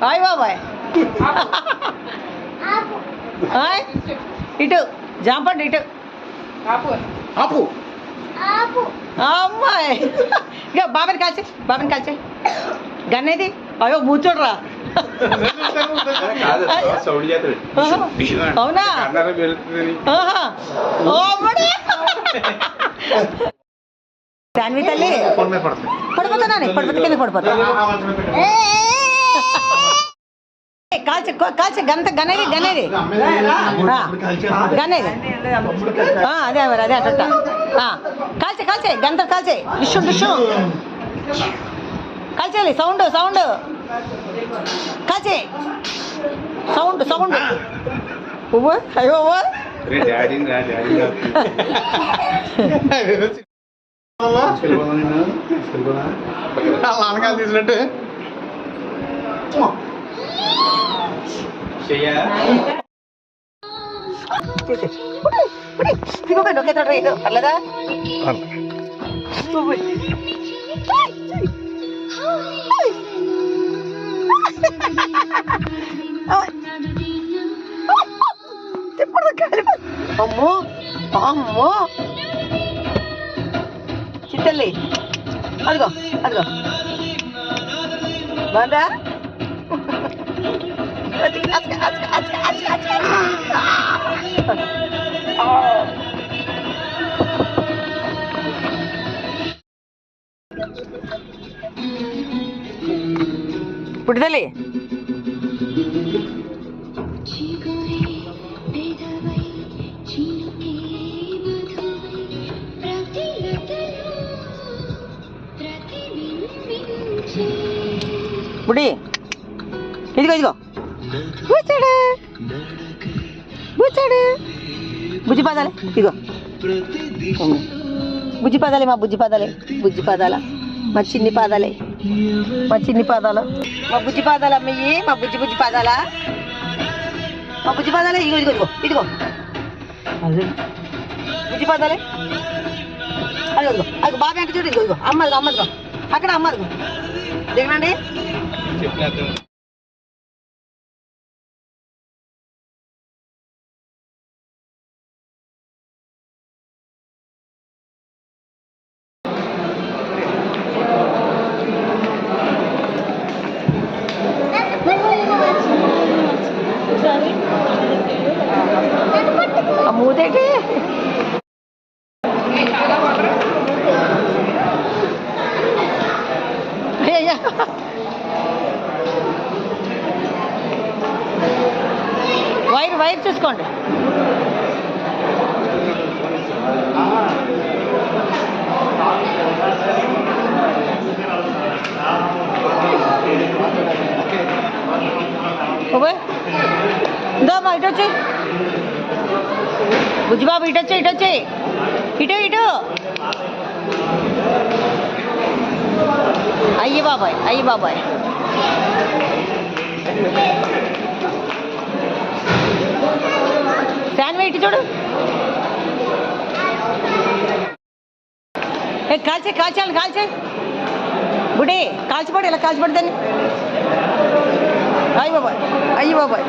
hi బాబాయ్ hi ఇటు జాంపండి ఇటు ఆపు అమ్మాయి ఇక బాబాని కాల్చే గన్నేది అయ్యో కూర్చోడ్రా అవునా శాన్వి తల్లి పడిపోతానా పడిపోతే కింద పడిపోతా కాల్చే గనేది అదే మరి అదే అట్ట కాల్చే గంట కాల్చే డిషు కాల్చేయాలి సౌండ్ కాల్చే సౌండ్ పువ్వు అయ్యో నాన్నగా తీసినట్టు పర్లేదా అమ్మో చిత్తల్లి అదిగో బాగా పుట్టిదల్లి బుడి ఇదిగో కూర్చాడు బుజ్జి పాదాలే ఇదిగో బుజ్జి పాదాలే మా బుజ్జి పాదాల మా చిన్ని పాదాలు మా బుజ్జి పాదాలు అమ్మయ్యి మా బుజ్జి పాదాలా ఇదిగో బుజ్జి పాదాలే అదిగో అది బాబా వెంక చూడు ఇదిగో అమ్మదిగో అక్కడ అమ్మదిగో దిగనండి మూతేటి వైర్ చూసుకోండి ఇందామా ఇటు వచ్చి బుజ్జిబాబు ఇటు ఇటు అయ్యి బాబాయ్ శాన్వి ఇటు చూడు కాల్చే బుడి కాల్చిపడి ఇలా కాల్చిపడి దాన్ని అయ్యి బాబాయ్